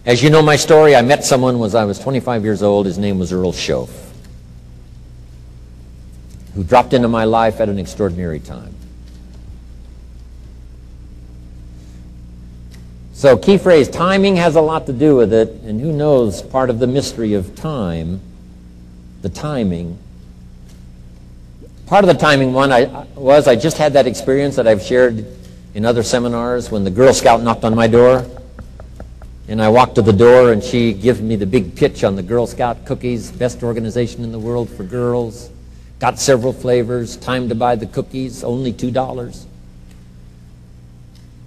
As you know my story, I met someone when I was 25 years old. His name was Earl Schoaf, who dropped into my life at an extraordinary time. So key phrase, timing has a lot to do with it, and who knows, part of the mystery of time, the timing. Part of the timing one I just had that experience that I've shared in other seminars when the Girl Scout knocked on my door. And I walked to the door and she gives me the big pitch on the Girl Scout cookies, best organization in the world for girls. Got several flavors, time to buy the cookies, only $2.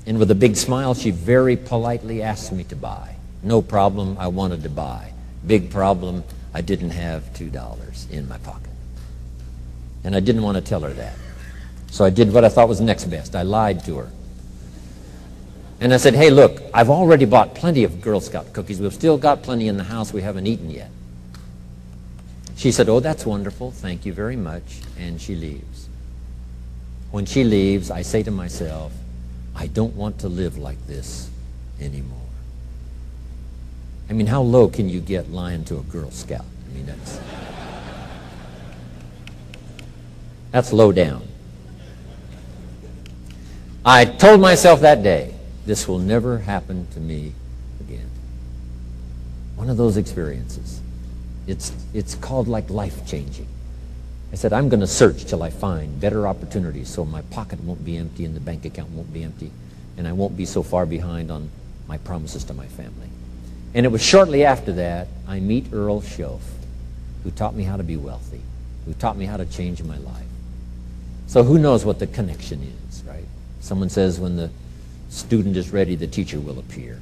And with a big smile, she very politely asked me to buy. No problem, I wanted to buy. Big problem, I didn't have $2 in my pocket. And I didn't want to tell her that. So I did what I thought was next best. I lied to her. And I said, hey, look, I've already bought plenty of Girl Scout cookies. We've still got plenty in the house we haven't eaten yet. She said, oh, that's wonderful. Thank you very much. And she leaves. When she leaves, I say to myself, I don't want to live like this anymore. I mean, how low can you get lying to a Girl Scout? I mean, that's low down. I told myself that day, this will never happen to me again. One of those experiences. It's called like life-changing. I said, I'm going to search till I find better opportunities so my pocket won't be empty and the bank account won't be empty and I won't be so far behind on my promises to my family. And it was shortly after that I meet Earl Schoaf, who taught me how to be wealthy, who taught me how to change my life. So who knows what the connection is, right? Someone says when the student is ready, the teacher will appear.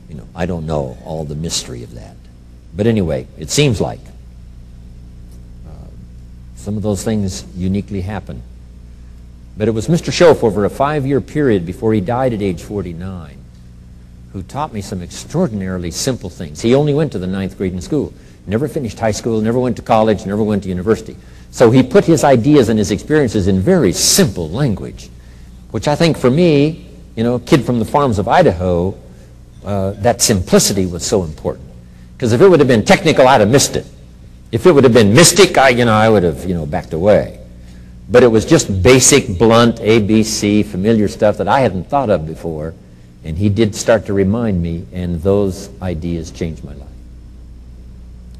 You know, I don't know all the mystery of that. But anyway, it seems like some of those things uniquely happen. But it was Mr. Schoaf over a 5-year period before he died at age 49 who taught me some extraordinarily simple things. He only went to the 9th grade in school, never finished high school, never went to college, never went to university. So he put his ideas and his experiences in very simple language, which I think for me, you know, a kid from the farms of Idaho, that simplicity was so important. Because if it would have been technical, I'd have missed it. If it would have been mystic, I would have, backed away. But it was just basic, blunt, ABC, familiar stuff that I hadn't thought of before. And he did start to remind me, and those ideas changed my life.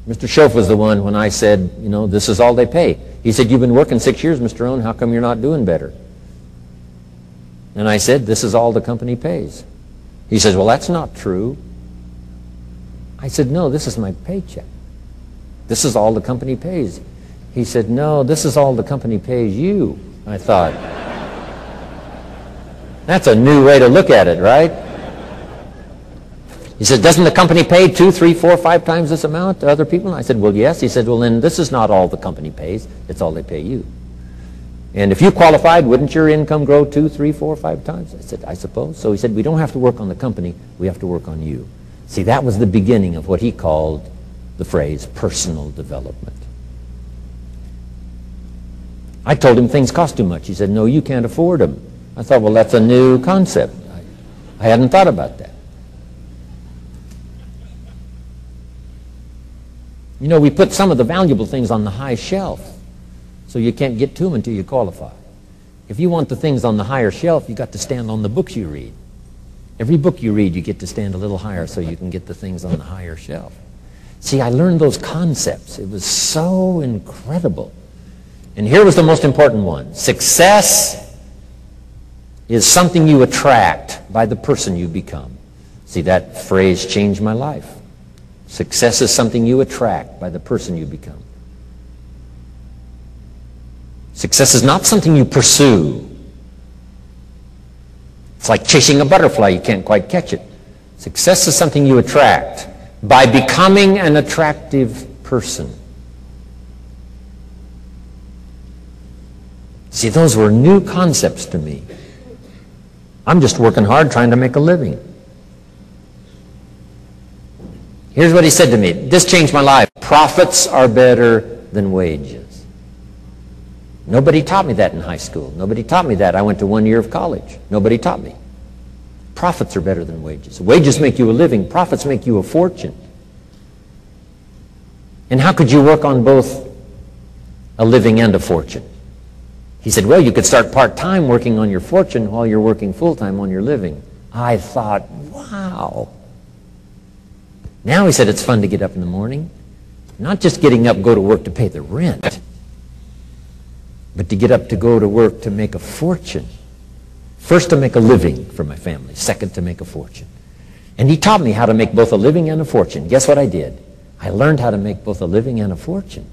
Mr. Schoaf was the one when I said, this is all they pay. He said, you've been working 6 years, Mr. Rohn, how come you're not doing better? And I said, this is all the company pays. He says, well, that's not true. I said, no, this is my paycheck. This is all the company pays. He said, no, this is all the company pays you. I thought, that's a new way to look at it, right? He said, doesn't the company pay 2, 3, 4, 5 times this amount to other people? I said, well, yes. He said, well, then this is not all the company pays. It's all they pay you. And if you qualified, wouldn't your income grow 2, 3, 4, 5 times? I said, I suppose. So he said, we don't have to work on the company. We have to work on you. See, that was the beginning of what he called the phrase personal development. I told him things cost too much. He said, no, you can't afford them. I thought, well, that's a new concept. I hadn't thought about that. We put some of the valuable things on the high shelf, so you can't get to them until you qualify. If you want the things on the higher shelf, you got to stand on the books you read. Every book you read, you get to stand a little higher so you can get the things on the higher shelf. See, I learned those concepts. It was so incredible. And here was the most important one. Success is something you attract by the person you become. See, that phrase changed my life. Success is something you attract by the person you become. Success is not something you pursue. It's like chasing a butterfly. You can't quite catch it. Success is something you attract by becoming an attractive person. See, those were new concepts to me. I'm just working hard trying to make a living. Here's what he said to me. This changed my life. Profits are better than wages. Nobody taught me that in high school. Nobody taught me that. I went to 1 year of college. Nobody taught me. Profits are better than wages. Wages make you a living. Profits make you a fortune. And how could you work on both a living and a fortune? He said, well, you could start part-time working on your fortune while you're working full-time on your living. I thought, wow. Now, he said, it's fun to get up in the morning. Not just getting up, go to work to pay the rent, but to get up to go to work to make a fortune. First, to make a living for my family. Second, to make a fortune. And he taught me how to make both a living and a fortune. Guess what I did? I learned how to make both a living and a fortune.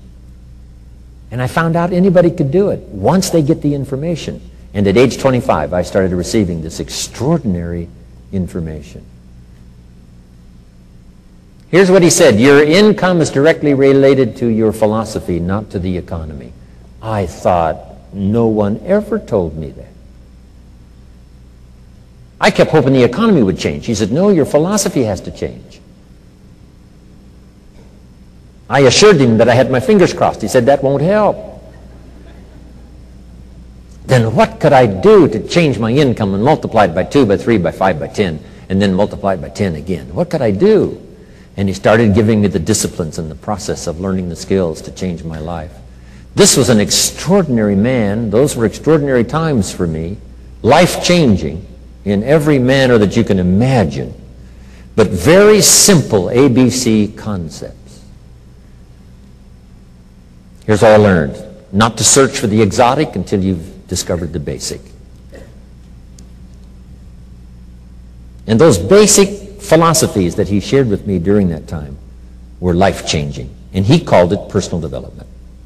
And I found out anybody could do it once they get the information. And at age 25, I started receiving this extraordinary information. Here's what he said: your income is directly related to your philosophy, not to the economy. I thought, no one ever told me that. I kept hoping the economy would change. He said, no, your philosophy has to change. I assured him that I had my fingers crossed. He said, that won't help. Then what could I do to change my income and multiply it by 2, by 3, by 5, by 10, and then multiply it by 10 again? What could I do? And he started giving me the disciplines and the process of learning the skills to change my life. This was an extraordinary man. Those were extraordinary times for me, life-changing in every manner that you can imagine, but very simple ABC concepts. Here's what I learned: not to search for the exotic until you've discovered the basic. And those basic philosophies that he shared with me during that time were life-changing, and he called it personal development.